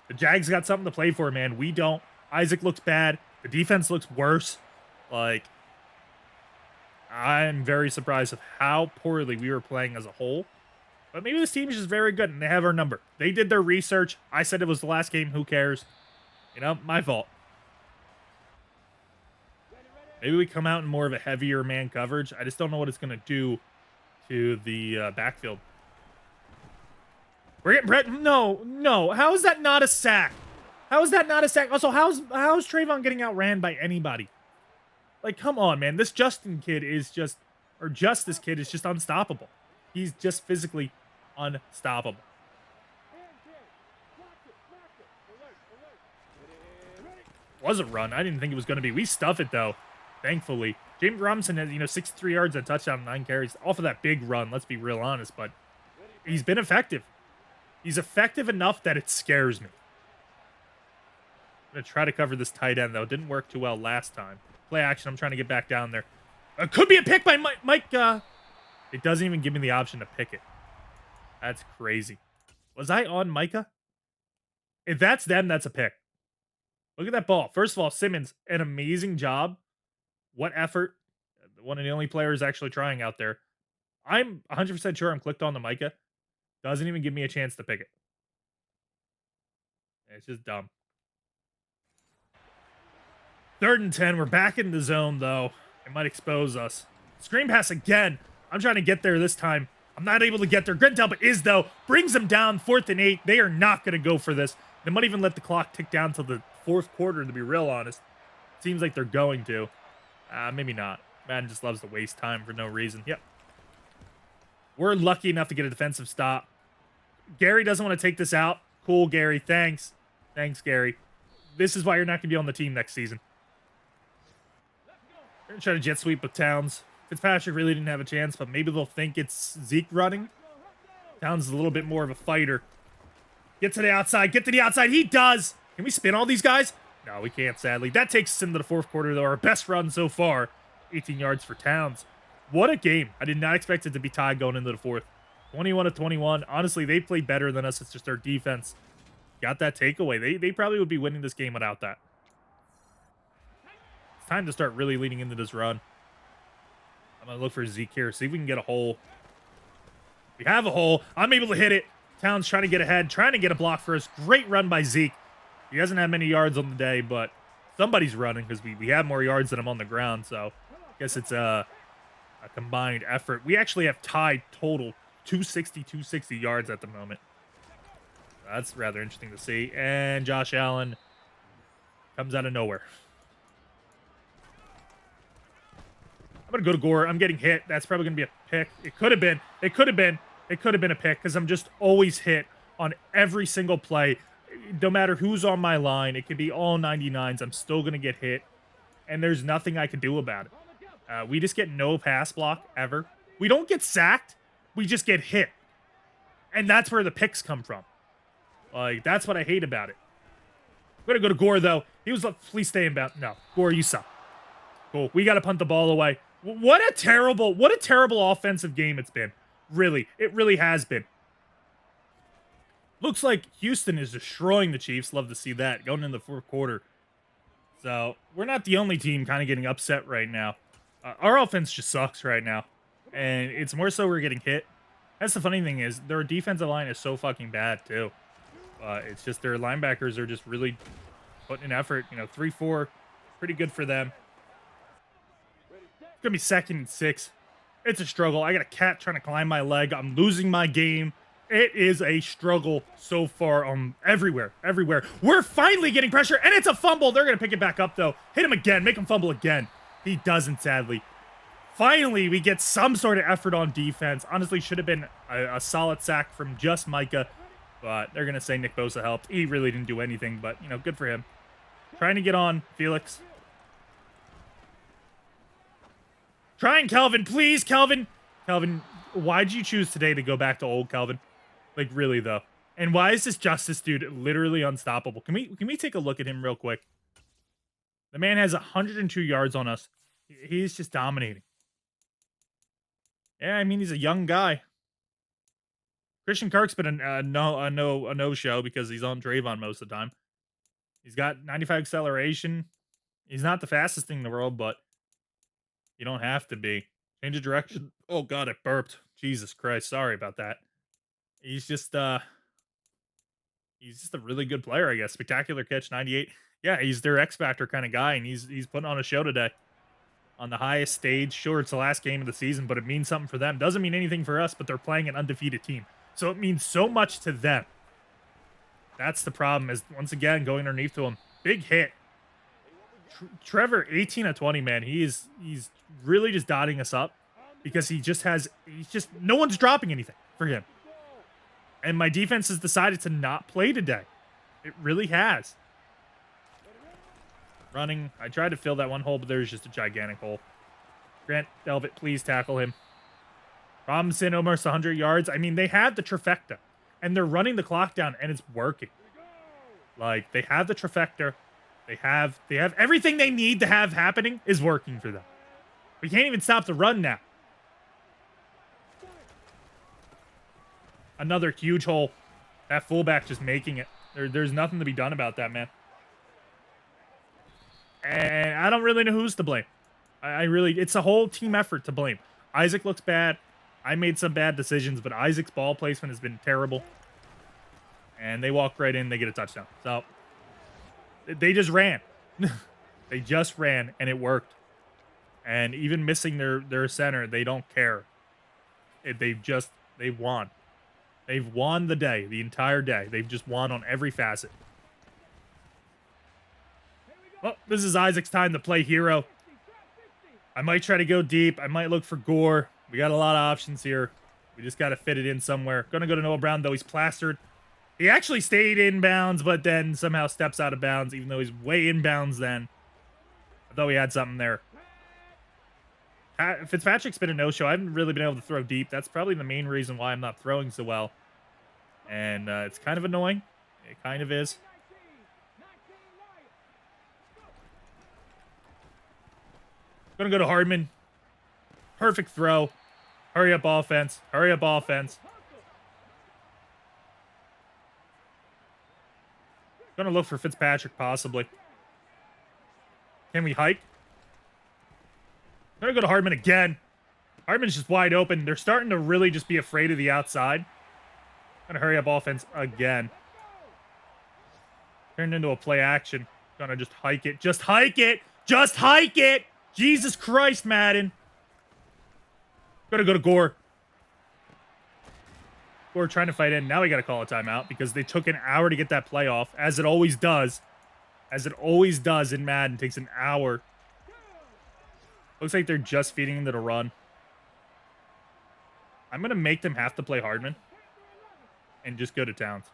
Speaker 1: The Jags got something to play for, man. We don't. Isaac looks bad. The defense looks worse. Like, I'm very surprised of how poorly we were playing as a whole. But maybe this team is just very good, and they have our number. They did their research. I said it was the last game. Who cares? You know, my fault. Maybe we come out in more of a heavier man coverage. I just don't know what it's going to do to the backfield. We're getting Brett. No. How is that not a sack? How is that not a sack? Also, how's Trayvon getting outran by anybody? Like, come on, man. This Justice kid is just unstoppable. He's just physically unstoppable. Was a run. I didn't think it was going to be. We stuff it, though, thankfully. James Robinson has, 63 yards, a touchdown, 9 carries. Off of that big run, let's be real honest, but he's been effective. He's effective enough that it scares me. I'm going to try to cover this tight end, though. It didn't work too well last time. Play action. I'm trying to get back down there. Could be a pick by Mike. It doesn't even give me the option to pick it. That's crazy. Was I on Micah? If that's them, that's a pick. Look at that ball. First of all, Simmons, an amazing job. What effort. One of the only players actually trying out there. I'm 100% sure I'm clicked on the Micah. Doesn't even give me a chance to pick it. It's just dumb. 3rd and 10. We're back in the zone, though. It might expose us. Screen pass again. I'm trying to get there this time. I'm not able to get there. Grant Talbot is, though. Brings them down, 4th and 8. They are not going to go for this. They might even let the clock tick down till the 4th quarter, to be real honest. Seems like they're going to. Maybe not. Madden just loves to waste time for no reason. Yep. We're lucky enough to get a defensive stop. Gary doesn't want to take this out. Cool, Gary. Thanks. Thanks, Gary. This is why you're not going to be on the team next season. They're going to try to jet sweep with Towns. Fitzpatrick really didn't have a chance, but maybe they'll think it's Zeke running. Towns is a little bit more of a fighter. Get to the outside. Get to the outside. He does. Can we spin all these guys? No, we can't, sadly. That takes us into the 4th quarter, though. Our best run so far. 18 yards for Towns. What a game. I did not expect it to be tied going into the 4th. 21-21. Honestly, they played better than us. It's just our defense got that takeaway. They probably would be winning this game without that. It's time to start really leading into this run. I'm going to look for Zeke here. See if we can get a hole. We have a hole. I'm able to hit it. Towns trying to get ahead. Trying to get a block for us. Great run by Zeke. He doesn't have many yards on the day, but somebody's running because we have more yards than him on the ground. So I guess it's a combined effort. We actually have tied total 260 yards at the moment. That's rather interesting to see. And Josh Allen comes out of nowhere. I'm going to go to Gore. I'm getting hit. That's probably going to be a pick. It could have been. It could have been. It could have been a pick because I'm just always hit on every single play. No matter who's on my line, it could be all 99s. I'm still going to get hit. And there's nothing I can do about it. We just get no pass block ever. We don't get sacked. We just get hit. And that's where the picks come from. Like, that's what I hate about it. I'm going to go to Gore, though. He was like, please stay in bounds. No, Gore, you suck. Cool. We got to punt the ball away. What a terrible offensive game it's been. Really. It really has been. Looks like Houston is destroying the Chiefs. Love to see that. Going into the 4th quarter. So, we're not the only team kind of getting upset right now. Our offense just sucks right now. And it's more so we're getting hit. That's the funny thing is, their defensive line is so fucking bad, too. It's just their linebackers are just really putting in effort. 3-4. Pretty good for them. It's going to be 2nd and 6. It's a struggle. I got a cat trying to climb my leg. I'm losing my game. It is a struggle so far everywhere. We're finally getting pressure, and it's a fumble. They're going to pick it back up, though. Hit him again. Make him fumble again. He doesn't, sadly. Finally, we get some sort of effort on defense. Honestly, should have been a solid sack from just Micah, but they're going to say Nick Bosa helped. He really didn't do anything, but, good for him. Trying to get on Felix. Trying Kelvin. Please, Kelvin. Kelvin, why'd you choose today to go back to old Kelvin? Like, really, though. And why is this Justice dude literally unstoppable? Can we take a look at him real quick? The man has 102 yards on us. He's just dominating. Yeah, I mean, he's a young guy. Christian Kirk's been a no-show because he's on Draymond most of the time. He's got 95 acceleration. He's not the fastest thing in the world, but you don't have to be. Change of direction. Oh, God, it burped. Jesus Christ. Sorry about that. He's just a really good player, I guess. Spectacular catch, 98. Yeah, he's their X Factor kind of guy, and he's putting on a show today. On the highest stage. Sure, it's the last game of the season, but it means something for them. Doesn't mean anything for us, but they're playing an undefeated team. So it means so much to them. That's the problem, is once again going underneath to him. Big hit. Trevor, 18 of 20, man. He's really just dotting us up because no one's dropping anything for him. And my defense has decided to not play today. It really has. Running. I tried to fill that one hole, but there's just a gigantic hole. Grant Delvit, please tackle him. Robinson, almost 100 yards. I mean, they have the trifecta, and they're running the clock down, and it's working. Like, they have the trifecta. They have everything they need to have happening is working for them. We can't even stop the run now. Another huge hole. That fullback just making it. There's nothing to be done about that, man. And I don't really know who's to blame. It's a whole team effort to blame. Isaac looks bad. I made some bad decisions, but Isaac's ball placement has been terrible. And they walk right in, they get a touchdown. So, they just ran. They just ran, and it worked. And even missing their center, they don't care. They They've won. They've won the day, the entire day. They've just won on every facet. Well, this is Isaac's time to play hero. I might try to go deep. I might look for Gore. We got a lot of options here. We just got to fit it in somewhere. Gonna go to Noah Brown, though. He's plastered. He actually stayed in bounds, but then somehow steps out of bounds, even though he's way in bounds then. I thought we had something there. Fitzpatrick's been a no-show. I haven't really been able to throw deep. That's probably the main reason why I'm not throwing so well. And it's kind of annoying. It kind of is. Gonna go to Hardman. Perfect throw. Hurry up offense. Hurry up offense. Gonna look for Fitzpatrick, possibly. Can we hike? Gonna go to Hardman again. Hardman's just wide open. They're starting to really just be afraid of the outside. Gonna hurry up offense again. Turned into a play action. Gonna just hike it. Just hike it! Just hike it! Jesus Christ, Madden. Gonna go to Gore. Gore trying to fight in. Now we gotta call a timeout because they took an hour to get that play off, as it always does. As it always does in Madden. It takes an hour. Looks like they're just feeding into the run. I'm gonna make them have to play Hardman. And just go to Towns.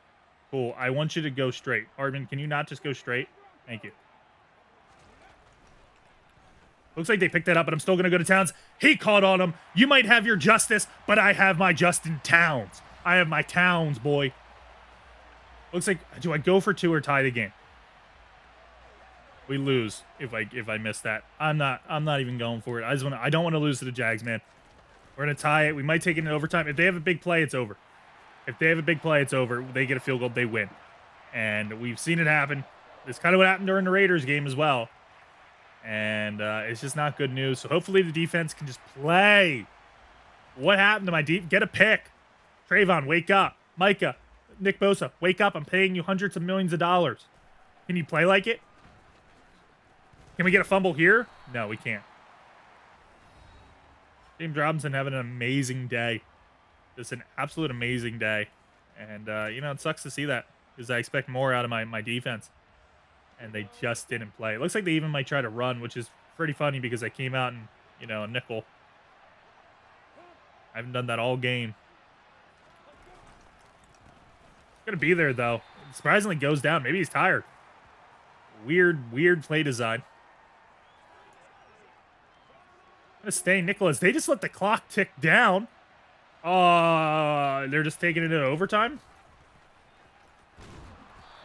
Speaker 1: Cool. I want you to go straight. Hardman, can you not just go straight? Thank you. Looks like they picked that up, but I'm still going to go to Towns. He caught on him. You might have your Justice, but I have my Justin Towns. I have my Towns, boy. Looks like, do I go for 2 or tie the game? We lose if I miss that. I'm not even going for it. I don't want to lose to the Jags, man. We're going to tie it. We might take it in overtime. If they have a big play, it's over. If they have a big play, it's over. They get a field goal, they win. And we've seen it happen. It's kind of what happened during the Raiders game as well. And it's just not good news. So hopefully the defense can just play. What happened to my deep? Get a pick. Trayvon, wake up. Micah, Nick Bosa, wake up. I'm paying you hundreds of millions of dollars. Can you play like it? Can we get a fumble here? No, we can't. James Robinson having an amazing day. Just an absolute amazing day. And, you know, it sucks to see that because I expect more out of my defense. And they just didn't play. It looks like they even might try to run, which is pretty funny because I came out in, you know, a nickel. I haven't done that all game. Gonna be there, though. Surprisingly goes down. Maybe he's tired. Weird play design. Gonna stay Nicholas. They just let the clock tick down. They're just taking it into overtime?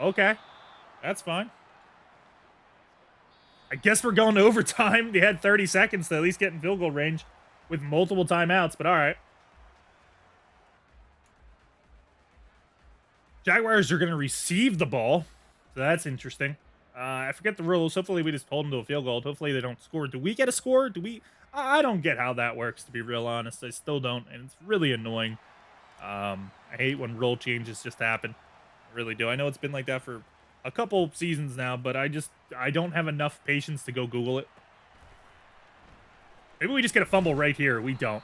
Speaker 1: Okay. That's fine. I guess we're going to overtime. They had 30 seconds to at least get in field goal range with multiple timeouts, but all right. Jaguars are going to receive the ball, so that's interesting. I forget the rules. Hopefully we just hold them to a field goal. Hopefully they don't score. Do we get a score? Do we? I don't get how that works, to be real honest. I still don't, and it's really annoying. I hate when rule changes just happen. I really do. I know it's been like that for a couple seasons now, but I don't have enough patience to go Google it. Maybe we just get a fumble right here. We don't.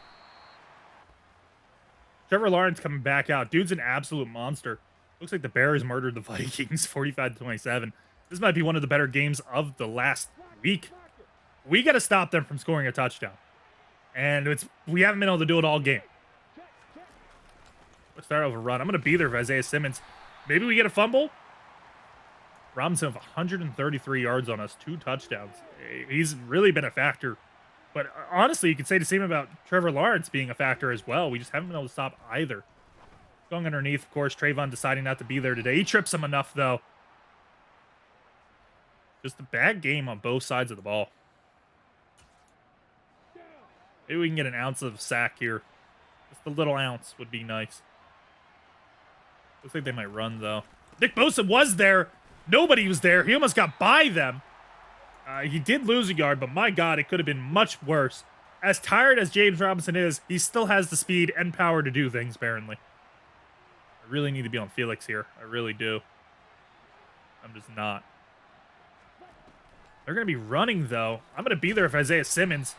Speaker 1: Trevor Lawrence coming back out. Dude's an absolute monster. Looks like the Bears murdered the Vikings 45-27. This might be one of the better games of the last week. We got to stop them from scoring a touchdown. And we haven't been able to do it all game. Let's start over a run. I'm going to be there for Isaiah Simmons. Maybe we get a fumble. Robinson with 133 yards on us, 2 touchdowns. He's really been a factor. But honestly, you could say the same about Trevor Lawrence being a factor as well. We just haven't been able to stop either. Going underneath, of course, Trayvon deciding not to be there today. He trips him enough, though. Just a bad game on both sides of the ball. Maybe we can get an ounce of sack here. Just a little ounce would be nice. Looks like they might run, though. Nick Bosa was there. Nobody was there. He almost got by them. He did lose a yard, but my God, it could have been much worse. As tired as James Robinson is, he still has the speed and power to do things, apparently. I really need to be on Felix here. I really do. I'm just not. They're going to be running, though. I'm going to be there if Isaiah Simmons.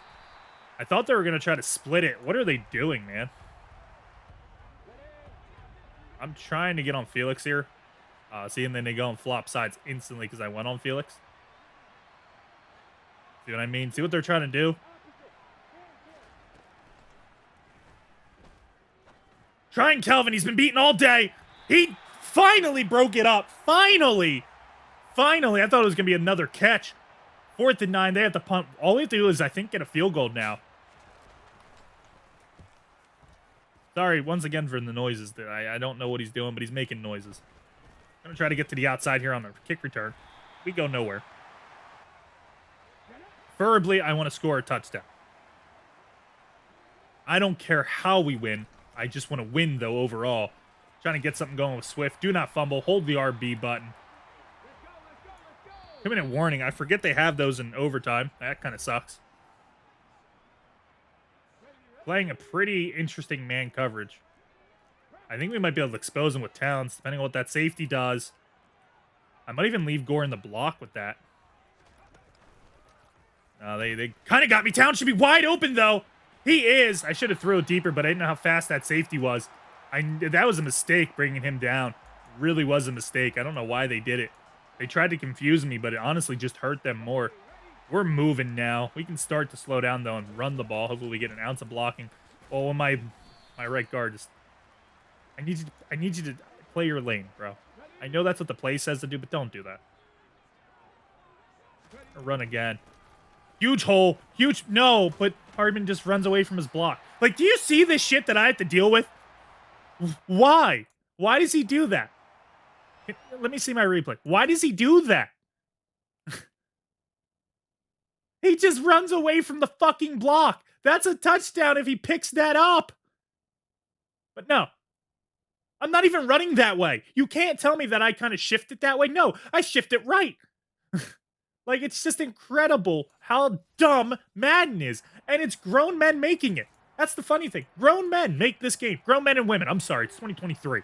Speaker 1: I thought they were going to try to split it. What are they doing, man? I'm trying to get on Felix here. See, and then they go and flop sides instantly because I went on Felix. See what I mean? See what they're trying to do? Trying Kelvin. He's been beaten all day. He finally broke it up. Finally. Finally. I thought it was going to be another catch. 4th and 9. They have to punt. All we have to do is, I think, get a field goal now. Sorry, once again, for the noises. I don't know what he's doing, but he's making noises. I'm going to try to get to the outside here on the kick return. We go nowhere. Preferably, I want to score a touchdown. I don't care how we win. I just want to win, though, overall. Trying to get something going with Swift. Do not fumble. Hold the RB button. 2-minute warning. I forget they have those in overtime. That kind of sucks. Playing a pretty interesting man coverage. I think we might be able to expose him with Towns, depending on what that safety does. I might even leave Gore in the block with that. They kind of got me. Towns should be wide open, though. He is. I should have thrown it deeper, but I didn't know how fast that safety was. That was a mistake, bringing him down. Really was a mistake. I don't know why they did it. They tried to confuse me, but it honestly just hurt them more. We're moving now. We can start to slow down, though, and run the ball. Hopefully we get an ounce of blocking. Oh, my right guard just... I need you to play your lane, bro. I know that's what the play says to do, but don't do that. Run again. Huge hole. Huge... No, but Hardman just runs away from his block. Like, do you see this shit that I have to deal with? Why? Why does he do that? Let me see my replay. Why does he do that? He just runs away from the fucking block. That's a touchdown if he picks that up. But no. I'm not even running that way. You can't tell me that I kind of shift it that way. No, I shift it right. Like, it's just incredible how dumb Madden is. And it's grown men making it. That's the funny thing. Grown men make this game. Grown men and women. I'm sorry. It's 2023.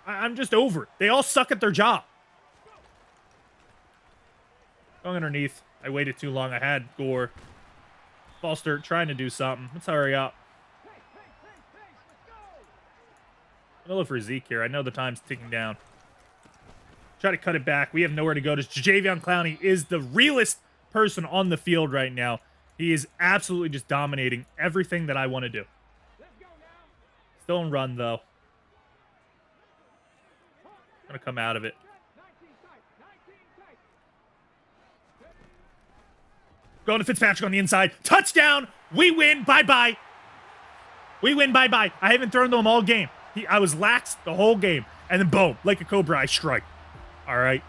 Speaker 1: I'm just over it. They all suck at their job. Going underneath. I waited too long. I had Gore. Foster trying to do something. Let's hurry up. I'm going to look for Zeke here. I know the time's ticking down. Try to cut it back. We have nowhere to go. Jadeveon Clowney is the realest person on the field right now. He is absolutely just dominating everything that I want to do. Still in run, though. Going to come out of it. Going to Fitzpatrick on the inside. Touchdown! We win. Bye-bye. We win. Bye-bye. I haven't thrown to him all game. I was lax the whole game. And then boom, like a cobra, I strike. All right.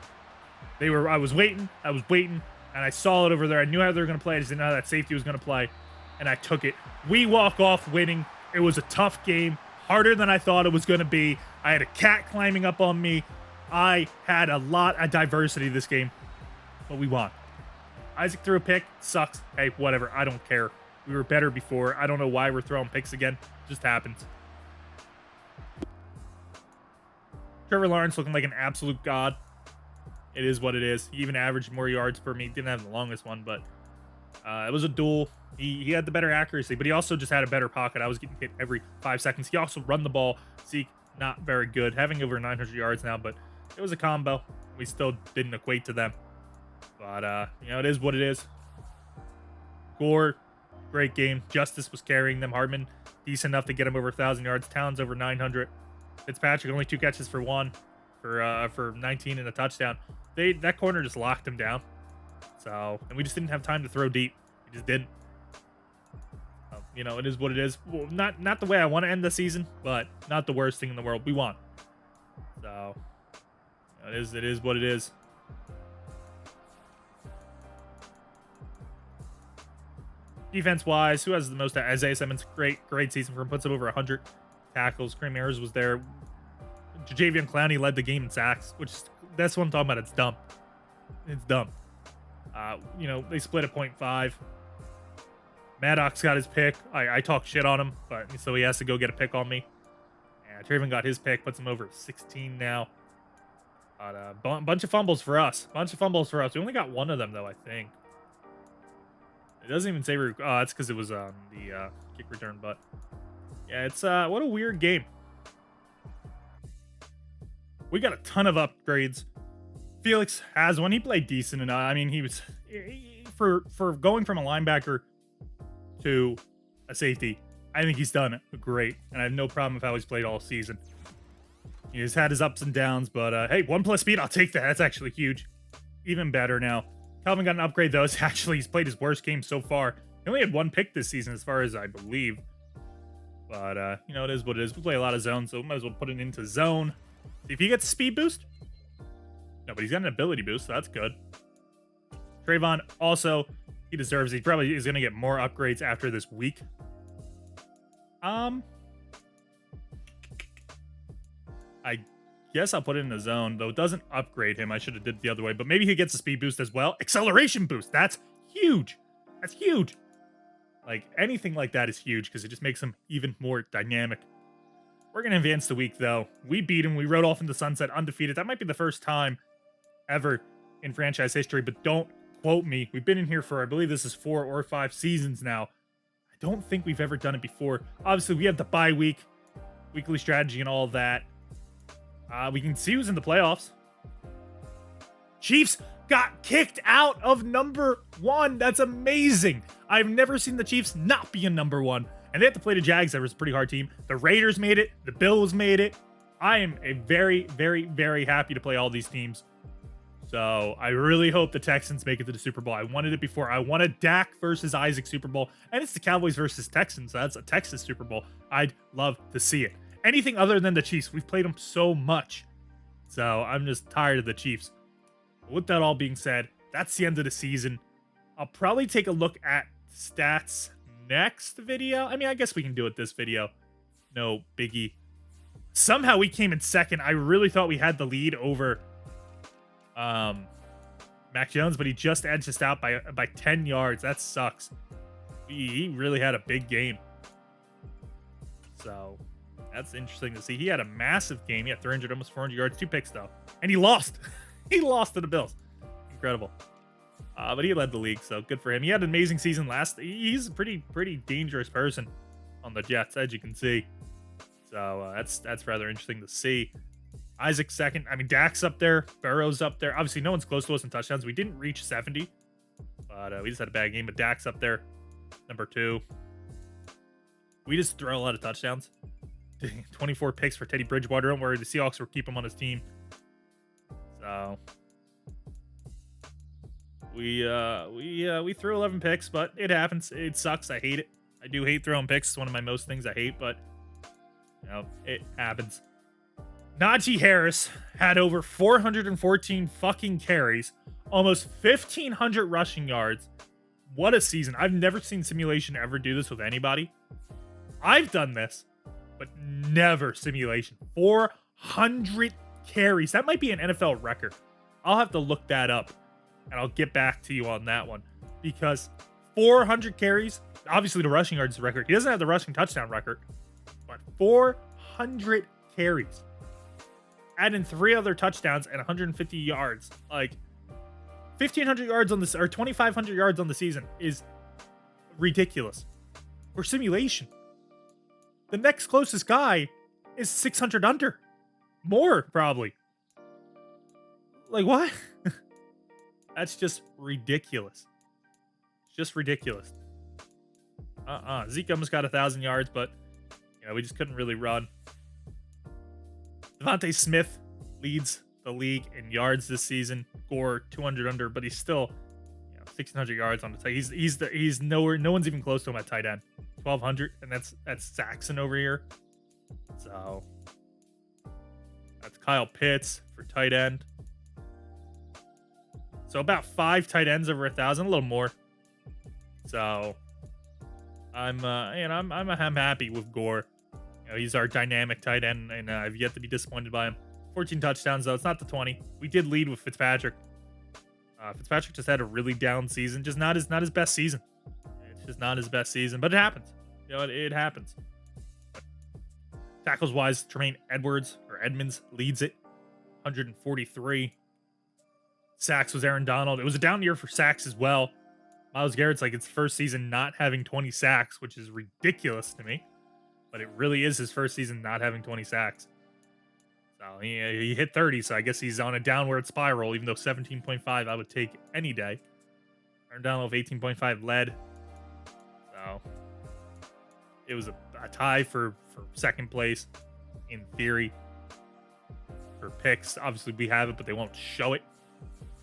Speaker 1: I was waiting. And I saw it over there. I knew how they were going to play. I just didn't know how that safety was going to play. And I took it. We walk off winning. It was a tough game. Harder than I thought it was going to be. I had a cat climbing up on me. I had a lot of diversity this game. But we won. Isaac threw a pick. Sucks. Hey, whatever. I don't care. We were better before. I don't know why we're throwing picks again. It just happens. Trevor Lawrence looking like an absolute god. It is what it is. He even averaged more yards per me. Didn't have the longest one, but it was a duel. He had the better accuracy, but he also just had a better pocket. I was getting hit every 5 seconds. He also run the ball. Zeke, not very good. Having over 900 yards now, but it was a combo. We still didn't equate to them. But, you know, it is what it is. Gore, great game. Justice was carrying them. Hardman, decent enough to get him over 1,000 yards. Towns over 900. Fitzpatrick, only 2 catches for 1 for 19 and a touchdown. That corner just locked him down. So, and we just didn't have time to throw deep. We just didn't. You know, it is what it is. Well, not the way I want to end the season, but not the worst thing in the world. We won. So, it is what it is. Defense-wise, who has the most? Isaiah Simmons, great season for him. Puts up over 100 tackles. Kareem Ayers was there. Jadeveon Clowney led the game in sacks, which that's what I'm talking about. It's dumb. It's dumb. You know, they split at 0.5. Maddox got his pick. I talk shit on him, but so he has to go get a pick on me. And Traven got his pick, puts him over 16 now. But bunch of fumbles for us. We only got 1 of them, though, I think. It doesn't even say... it's because it was the kick return, but... Yeah, it's... what a weird game. We got a ton of upgrades. Felix has one. He played decent enough. I mean, for going from a linebacker to a safety, I think he's done great, and I have no problem with how he's played all season. He's had his ups and downs, but hey, 1+ speed, I'll take that. That's actually huge. Even better now. Calvin got an upgrade, though. He's played his worst game so far. He only had 1 pick this season, as far as I believe. But, it is what it is. We play a lot of zone, so we might as well put it into zone. See if he gets a speed boost. No, but he's got an ability boost, so that's good. Trayvon, also, he deserves it. He probably is going to get more upgrades after this week. I guess I'll put it in the zone, though it doesn't upgrade him. I should have did it the other way, but maybe he gets a speed boost as well. Acceleration boost. That's huge. That's huge. Like, anything like that is huge because it just makes him even more dynamic. We're going to advance the week, though. We beat him. We rode off into the sunset undefeated. That might be the first time ever in franchise history, but don't quote me. We've been in here for, I believe this is 4 or 5 seasons now. I don't think we've ever done it before. Obviously, we have the bye week, weekly strategy, and all that. We can see who's in the playoffs. Chiefs got kicked out of number 1. That's amazing. I've never seen the Chiefs not be in number 1. And they have to play the Jags. That was a pretty hard team. The Raiders made it. The Bills made it. I am very, very, very happy to play all these teams. So I really hope the Texans make it to the Super Bowl. I wanted it before. I wanted Dak versus Isaac Super Bowl. And it's the Cowboys versus Texans. So that's a Texas Super Bowl. I'd love to see it. Anything other than the Chiefs. We've played them so much. So I'm just tired of the Chiefs. With that all being said, that's the end of the season. I'll probably take a look at stats next video. I mean, I guess we can do it this video. No biggie. Somehow we came in second. I really thought we had the lead over Mac Jones, but he just edged us out by 10 yards. That sucks. He really had a big game. So that's interesting to see. He had a massive game. He had 300, almost 400 yards, 2 picks though. And he lost. He lost to the Bills. Incredible. But he led the league, so good for him. He had an amazing season last. He's a pretty dangerous person on the Jets, as you can see. So that's rather interesting to see. Isaac second. I mean, Dak's up there. Burrow's up there. Obviously, no one's close to us in touchdowns. We didn't reach 70, but we just had a bad game. But Dak's up there, number 2. We just throw a lot of touchdowns. 24 picks for Teddy Bridgewater. Don't worry, the Seahawks will keep him on his team. So we threw 11 picks, but it happens. It sucks. I hate it. I do hate throwing picks. It's one of my most things I hate, but it happens. Najee Harris had over 414 fucking carries, almost 1,500 rushing yards. What a season. I've never seen simulation ever do this with anybody. I've done this, but never simulation. 400 carries. That might be an NFL record. I'll have to look that up, and I'll get back to you on that one. Because 400 carries, obviously the rushing yards record. He doesn't have the rushing touchdown record, but 400 carries. Add in 3 other touchdowns and 150 yards. Like, 1,500 yards on this, or 2,500 yards on the season is ridiculous. For simulation. The next closest guy is 600 under. More, probably. Like, what? That's just ridiculous. It's just ridiculous. Zeke almost got 1,000 yards, but we just couldn't really run. Devontae Smith leads the league in yards this season. Gore 200 under, but he's still 1,600 yards on the tight. He's nowhere. No one's even close to him at tight end. 1,200, and that's Saxon over here. So that's Kyle Pitts for tight end. So about 5 tight ends over 1,000, a little more. So I'm happy with Gore. He's our dynamic tight end, and I've yet to be disappointed by him. 14 touchdowns, though. It's not the 20. We did lead with Fitzpatrick. Fitzpatrick just had a really down season. Just not his best season. It's just not his best season, but it happens. It happens. Tackles-wise, Tremaine Edmonds leads it. 143. Sacks was Aaron Donald. It was a down year for sacks as well. Myles Garrett's like its first season not having 20 sacks, which is ridiculous to me. But it really is his first season not having 20 sacks. So So he hit 30, so I guess he's on a downward spiral, even though 17.5 I would take any day. Earned down of 18.5 led. So it was a tie for second place in theory. For picks, obviously we have it, but they won't show it.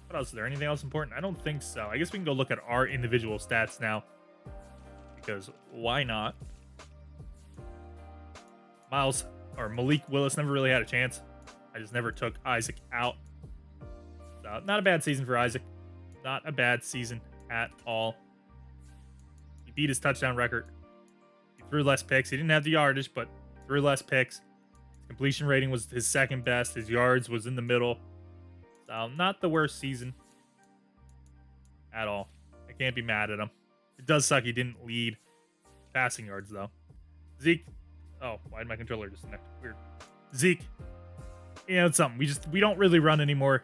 Speaker 1: What else? Is there anything else important? I don't think so. I guess we can go look at our individual stats now, because why not? Malik Willis never really had a chance. I just never took Isaac out. So not a bad season for Isaac. Not a bad season at all. He beat his touchdown record. He threw less picks. He didn't have the yardage, but threw less picks. His completion rating was his second best. His yards was in the middle. So not the worst season at all. I can't be mad at him. It does suck he didn't lead passing yards, though. Zeke. Oh, why did my controller disconnect? Weird. Zeke. You know, it's something. We don't really run anymore.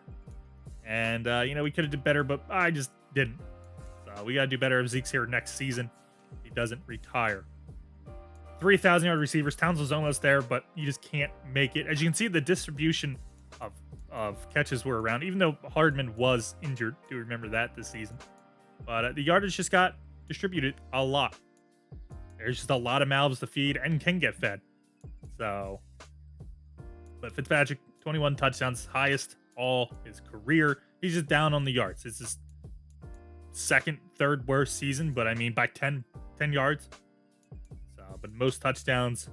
Speaker 1: And, we could have did better, but I just didn't. So we got to do better if Zeke's here next season. He doesn't retire. 3,000-yard receivers. Towns was almost there, but you just can't make it. As you can see, the distribution of catches were around, even though Hardman was injured. Do remember that this season. But the yardage just got distributed a lot. There's just a lot of mouths to feed and can get fed. So, but Fitzpatrick, 21 touchdowns, highest all his career. He's just down on the yards. It's his second, third worst season, but I mean by 10 yards. So, but most touchdowns,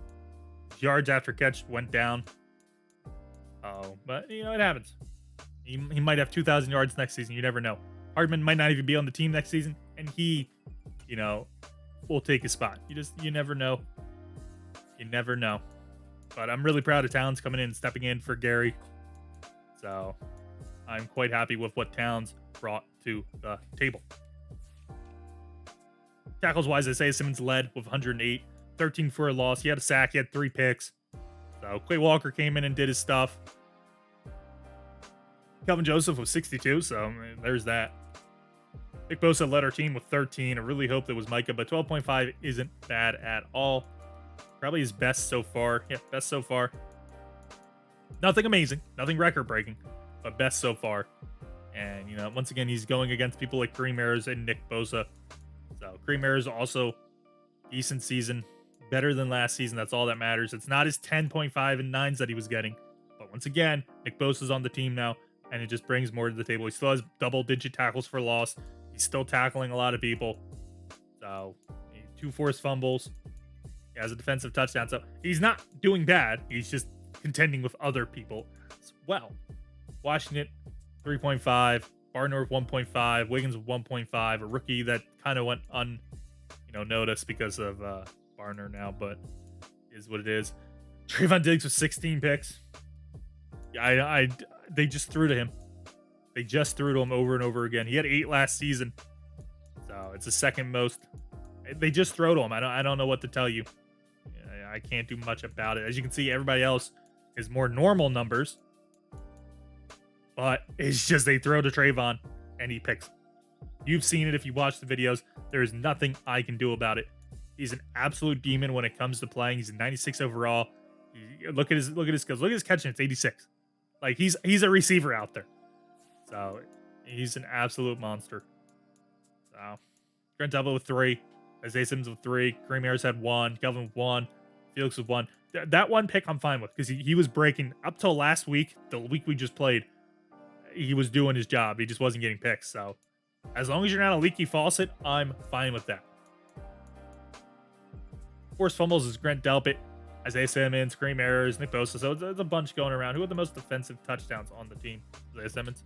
Speaker 1: yards after catch went down. Oh, but it happens. He might have 2,000 yards next season. You never know. Hardman might not even be on the team next season, and he, will take his spot. You never know. You never know. But I'm really proud of Towns coming in and stepping in for Gary. So I'm quite happy with what Towns brought to the table. Tackles wise, Isaiah Simmons led with 108, 13 for a loss. He had a sack. He had 3 picks. So Quay Walker came in and did his stuff. Kelvin Joseph was 62, so there's that. Nick Bosa led our team with 13. I really hope that was Micah, but 12.5 isn't bad at all. Probably his best so far. Yeah, best so far. Nothing amazing, nothing record-breaking, but best so far. And, once again, he's going against people like Kareem Ayers and Nick Bosa. So Kareem Ayers also decent season, better than last season. That's all that matters. It's not his 10.5 and 9s that he was getting. But once again, Nick Bosa's on the team now, and it just brings more to the table. He still has double-digit tackles for loss. He's still tackling a lot of people. So 2 forced fumbles. He has a defensive touchdown. So he's not doing bad. He's just contending with other people as well. Washington, 3.5. Barnor, 1.5. Wiggins, 1.5. A rookie that kind of went noticed because of Barnor now, but is what it is. Trayvon Diggs with 16 picks. Yeah, they just threw to him. They just threw to him over and over again. He had 8 last season, so it's the second most. They just throw to him. I don't know what to tell you. I can't do much about it. As you can see, everybody else is more normal numbers, but it's just they throw to Trayvon and he picks. You've seen it if you watch the videos. There is nothing I can do about it. He's an absolute demon when it comes to playing. He's a 96 overall. Look at his skills. Look at his catching. It's 86. Like he's a receiver out there. So he's an absolute monster. So Grant Delville with 3. Isaiah Simmons with 3. Kareem Ayers had 1. Kelvin with 1. Felix with 1. That one pick I'm fine with because he was breaking up till last week. The week we just played, he was doing his job. He just wasn't getting picks. So as long as you're not a leaky faucet, I'm fine with that. Forced fumbles is Grant Delpit, Isaiah Simmons, Kareem Ayers, Nick Bosa. So it's a bunch going around. Who had the most defensive touchdowns on the team? Isaiah Simmons.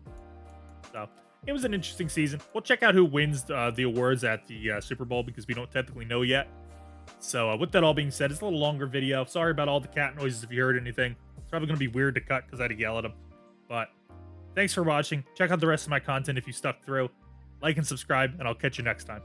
Speaker 1: So it was an interesting season. We'll check out who wins the awards at the Super Bowl because we don't technically know yet. So with that all being said, it's a little longer video. Sorry about all the cat noises if you heard anything. It's probably going to be weird to cut because I had to yell at them. But thanks for watching. Check out the rest of my content if you stuck through. Like and subscribe, and I'll catch you next time.